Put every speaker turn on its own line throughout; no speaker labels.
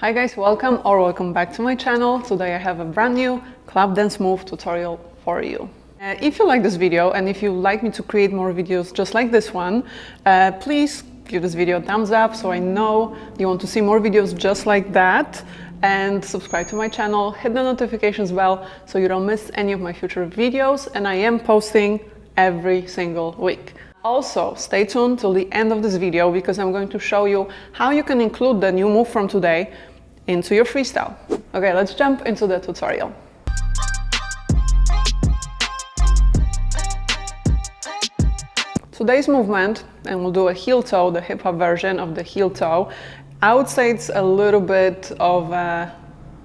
Hi guys, welcome back to my channel. Today I have a brand new club dance move tutorial for you. If you like this video and if you like me to create more videos just like this one, please give this video a thumbs up so I know you want to see more videos just like that, and subscribe to my channel, hit the notifications bell so you don't miss any of my future videos, and I am posting every single week. Also, stay tuned till the end of this video because I'm going to show you how you can include the new move from today into your freestyle. Okay, let's jump into the tutorial. Today's movement, and we'll do a heel toe, the hip hop version of the heel toe. I would say it's a little bit of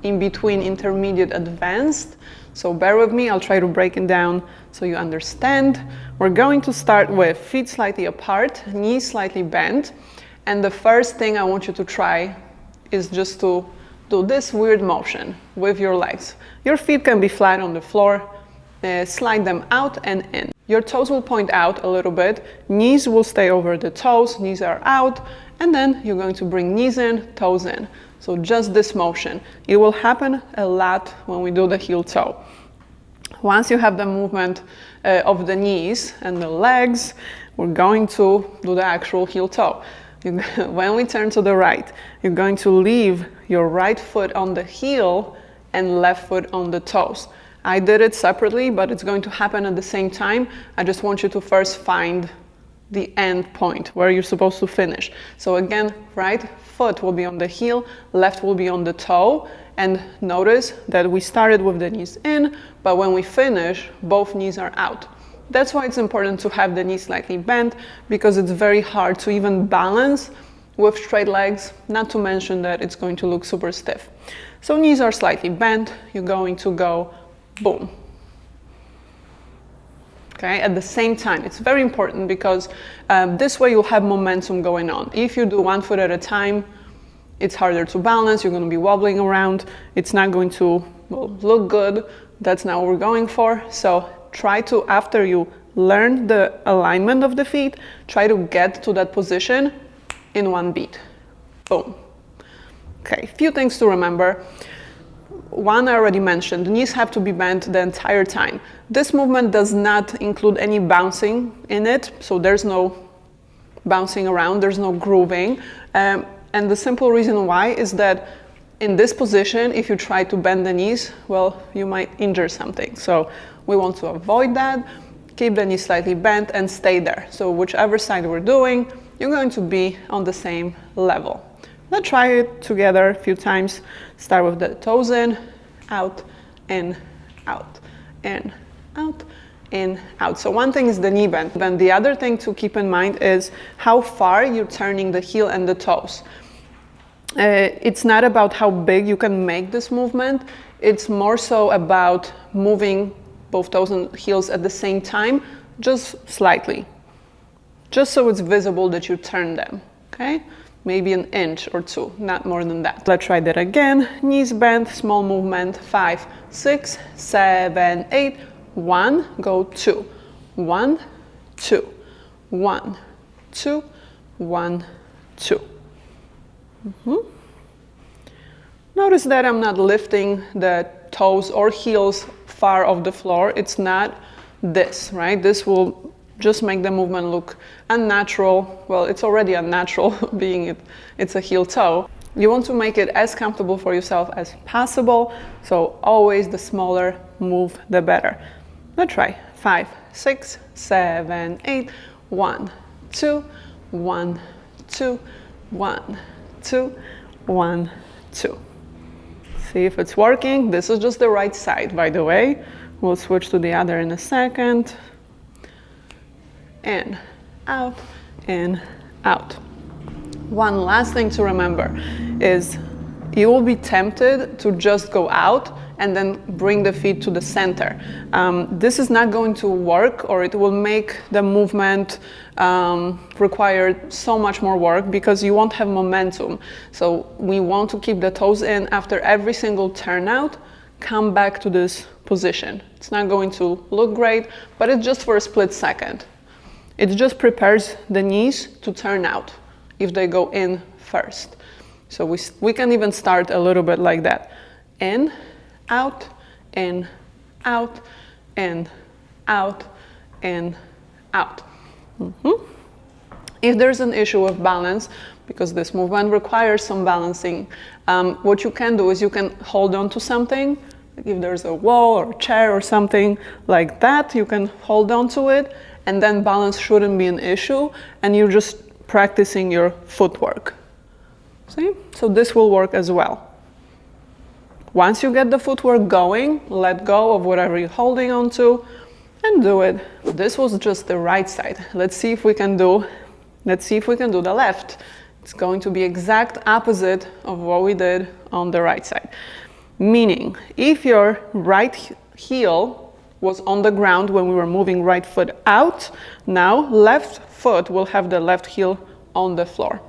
in between intermediate advanced. So bear with me, I'll try to break it down so you understand. We're going to start with feet slightly apart, knees slightly bent. And the first thing I want you to try is just to do this weird motion with your legs. Your feet can be flat on the floor, slide them out and in. Your toes will point out a little bit, knees will stay over the toes, knees are out, and then you're going to bring knees in, toes in. So just this motion. It will happen a lot when we do the heel toe. Once you have the movement of the knees and the legs, we're going to do the actual heel toe. When we turn to the right, you're going to leave your right foot on the heel and left foot on the toes. I did it separately, but it's going to happen at the same time. I just want you to first find the end point where you're supposed to finish. So again, right foot will be on the heel, left will be on the toe, and notice that we started with the knees in, but when we finish, both knees are out. That's why it's important to have the knees slightly bent, because it's very hard to even balance with straight legs, not to mention that it's going to look super stiff. So knees are slightly bent, you're going to go boom. Okay, at the same time, it's very important because this way you'll have momentum going on. If you do one foot at a time, it's harder to balance, you're going to be wobbling around, it's not going to look good. That's not what we're going for. So try to, after you learn the alignment of the feet, try to get to that position in one beat. Boom. Okay, few things to remember. One I already mentioned, the knees have to be bent the entire time. This movement does not include any bouncing in it, so there's no bouncing around, there's no grooving. And the simple reason why is that in this position, if you try to bend the knees, well, you might injure something. So we want to avoid that. Keep the knees slightly bent and stay there. So whichever side we're doing, you're going to be on the same level. Let's try it together a few times. Start with the toes in, out, in, out, in, out, in, out. So one thing is the knee bend. Then the other thing to keep in mind is how far you're turning the heel and the toes. It's not about how big you can make this movement. It's more so about moving both toes and heels at the same time, just slightly. Just so it's visible that you turn them, okay? Maybe an inch or two, not more than that. Let's try that again. Knees bent, small movement. 5, 6, 7, 8. 1, go 2. 1, 2. 1, 2. 1, 2. Notice that I'm not lifting the toes or heels far off the floor. It's not this, right? This will just make the movement look unnatural. Well, it's already unnatural being it's a heel toe. You want to make it as comfortable for yourself as possible. So always the smaller move, the better. Let's try. 5, 6, 7, 8. 1, 2, 1, 2, 1, 2, 1, 2. See if it's working. This is just the right side, by the way. We'll switch to the other in a second. In, out, in, out. One last thing to remember is you will be tempted to just go out and then bring the feet to the center. This is not going to work, or it will make the movement require so much more work because you won't have momentum. So we want to keep the toes in after every single turnout. Come back to this position. It's not going to look great, but it's just for a split second. It just prepares the knees to turn out if they go in first. So we can even start a little bit like that. In, out, in, out, in, out, in, out. If there's an issue with balance, because this movement requires some balancing, what you can do is you can hold on to something. If there's a wall or a chair or something like that, you can hold on to it, and then balance shouldn't be an issue, and you're just practicing your footwork. See? So this will work as well. Once you get the footwork going, let go of whatever you're holding on to and do it. This was just the right side. Let's see if we can do the left. It's going to be exact opposite of what we did on the right side. Meaning, if your right heel was on the ground when we were moving right foot out, now left foot will have the left heel on the floor.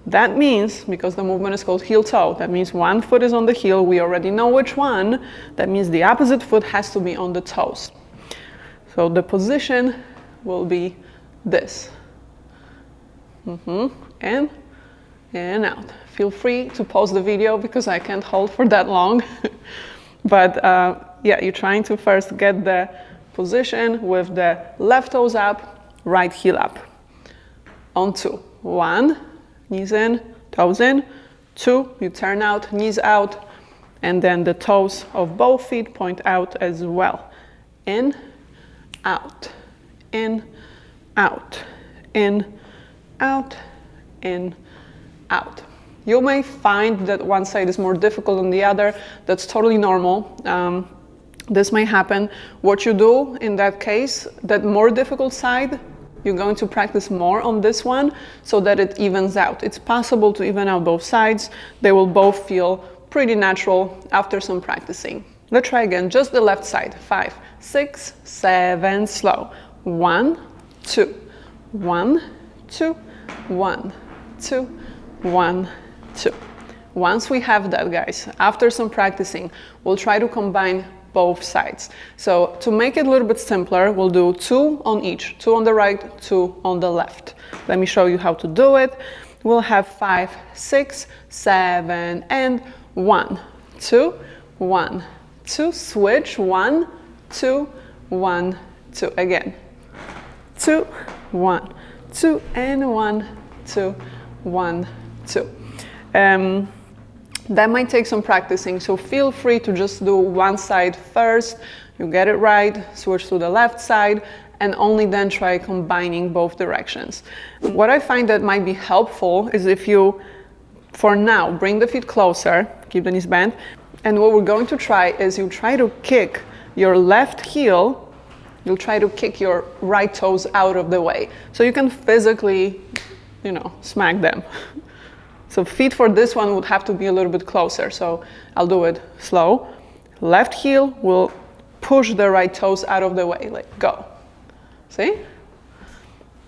That means, because the movement is called heel toe, that means one foot is on the heel, we already know which one, that means the opposite foot has to be on the toes. So the position will be this. In and out. Feel free to pause the video because I can't hold for that long. But yeah, you're trying to first get the position with the left toes up, right heel up. On two. One, knees in, toes in. Two, you turn out, knees out, and then the toes of both feet point out as well. In, out, in, out, in, out, in, out. You may find that one side is more difficult than the other. That's totally normal. This may happen. What you do in that case, that more difficult side, you're going to practice more on this one so that it evens out. It's possible to even out both sides. They will both feel pretty natural after some practicing. Let's try again, just the left side. 5, 6, 7, slow. 1, 2, 1, 2, 1, 2, 1, 2. Once we have that, guys, after some practicing, we'll try to combine both sides. So to make it a little bit simpler, we'll do 2 on each, 2 on the right, 2 on the left. Let me show you how to do it. We'll have 5, 6, 7, and 1, 2, 1, 2, switch, 1, 2, 1, 2, again, 2, 1, 2, and 1, 2, 1, 2. That might take some practicing, so feel free to just do one side first. You get it right, switch to the left side, and only then try combining both directions. What I find that might be helpful is if you, for now, bring the feet closer, keep the knees bent, and what we're going to try is you try to kick your left heel, you'll try to kick your right toes out of the way. So you can physically, you know, smack them. So feet for this one would have to be a little bit closer. So I'll do it slow. Left heel will push the right toes out of the way, like go. See?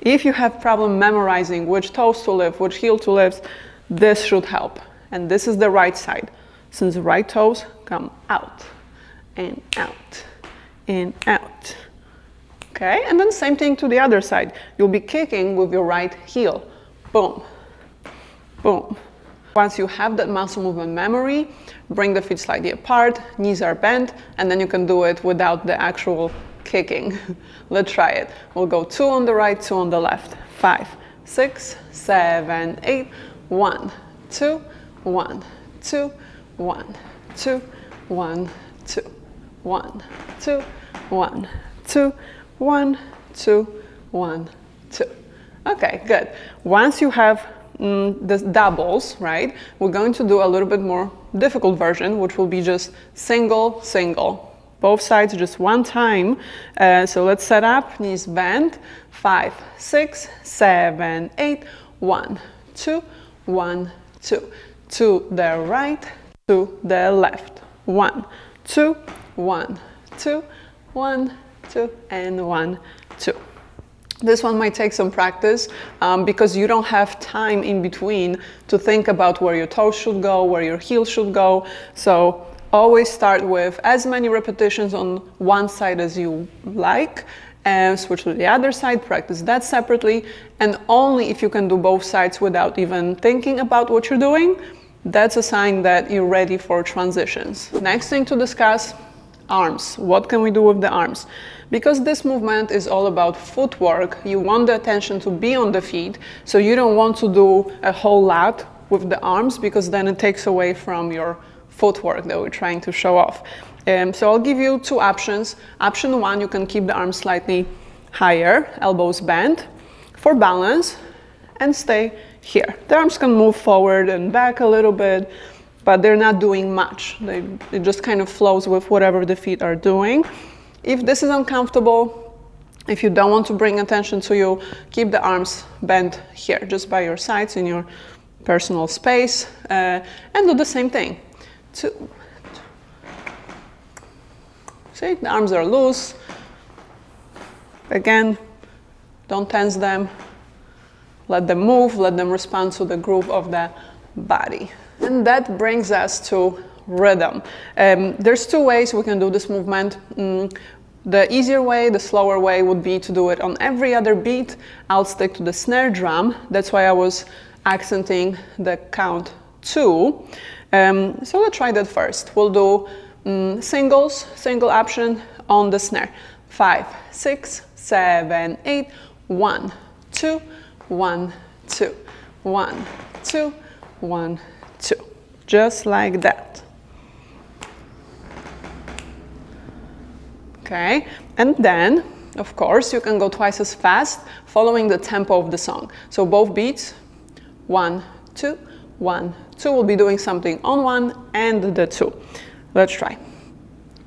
If you have problem memorizing which toes to lift, which heel to lift, this should help. And this is the right side. Since the right toes come out and out and out. Okay, and then same thing to the other side. You'll be kicking with your right heel. Boom. Boom. Once you have that muscle movement memory, bring the feet slightly apart, knees are bent, and then you can do it without the actual kicking. Let's try it. We'll go 2 on the right, 2 on the left. 5, 6, 7, 8, 1, 2, 1, 2, 1, 2, 1, 2, 1, 2, 1, 2, 1, 2, 1, 2. Okay, good. Once you have the doubles, right, we're going to do a little bit more difficult version, which will be just single, single. Both sides just one time. So let's set up, knees bent. 5, 6, 7, 8, 1, 2, 1, 2. To the right, to the left. 1, 2, 1, 2, 1, 2, and 1, 2. This one might take some practice because you don't have time in between to think about where your toes should go, where your heel should go. So always start with as many repetitions on one side as you like, and switch to the other side, practice that separately, and only if you can do both sides without even thinking about what you're doing, that's a sign that you're ready for transitions. Next thing to discuss, arms. What can we do with the arms? Because this movement is all about footwork, you want the attention to be on the feet, so you don't want to do a whole lot with the arms because then it takes away from your footwork that we're trying to show off. So I'll give you two options. Option one, you can keep the arms slightly higher, elbows bent for balance, and stay here. The arms can move forward and back a little bit, but they're not doing much. It just kind of flows with whatever the feet are doing. If this is uncomfortable, if you don't want to bring attention to you, keep the arms bent here, just by your sides in your personal space, and do the same thing. See, the arms are loose. Again, don't tense them. Let them move, let them respond to the groove of the body. And that brings us to rhythm. There's two ways we can do this movement. The easier way, the slower way would be to do it on every other beat. I'll stick to the snare drum. That's why I was accenting the count 2. So let's try that first. We'll do single option on the snare. 5, 6, 7, 8, 1, 2, 1, 2, 1, 2, 1, 2. Just like that. Okay, and then, of course, you can go twice as fast following the tempo of the song. So both beats, 1, 2, 1, 2. We'll be doing something on 1 and the 2. Let's try.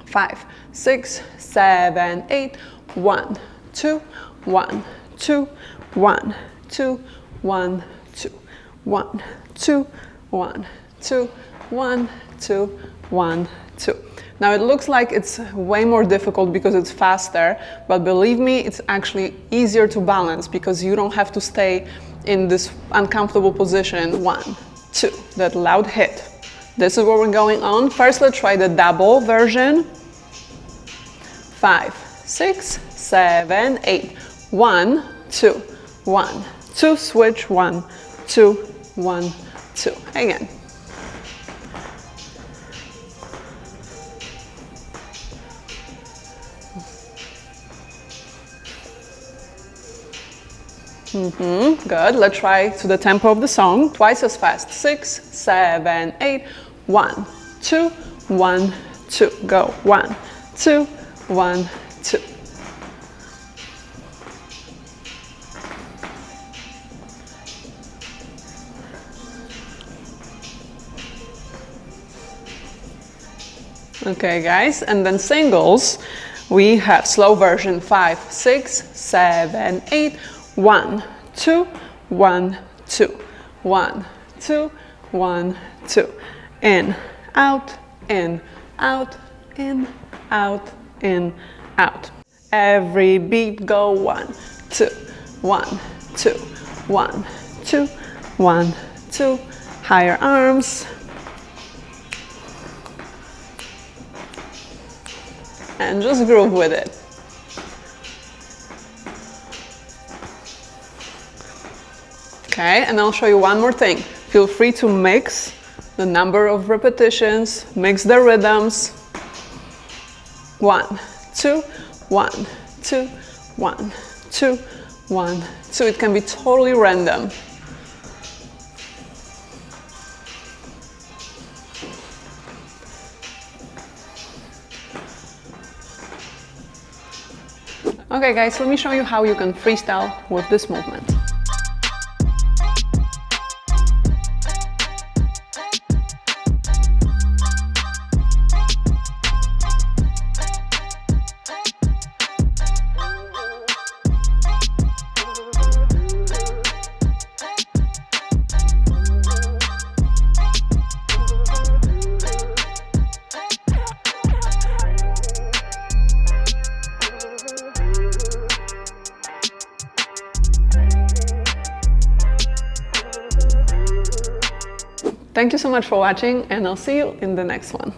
5, 6, 7, 8, 1, 2, 1, 2, 1, 2, 1, 2, 1, 2, 1, 2, 1, 2, 1, 2. Now it looks like it's way more difficult because it's faster, but believe me, it's actually easier to balance because you don't have to stay in this uncomfortable position. 1, 2, that loud hit. This is what we're going on. First, let's try the double version. 5, 6, 7, 8. 1, 2, 1, 2, switch, 1, 2, 1, 2. Again. Good. Let's try to the tempo of the song. Twice as fast. 6, 7, 8. 1, 2, 1, 2. Go. 1, 2, 1, 2. Okay, guys, and then singles, we have slow version. 5, 6, 7, 8. 1, 2, 1, 2. 1, 2, 1, 2. In, out, in, out, in, out, in, out. Every beat go 1, 2, 1, 2, 1, 2, 1, 2. Higher arms. And just groove with it. Okay, and I'll show you one more thing. Feel free to mix the number of repetitions, mix the rhythms. 1, 2, 1, 2, 1, 2, 1, 2. It can be totally random. Okay guys, let me show you how you can freestyle with this movement. Thank you so much for watching, and I'll see you in the next one.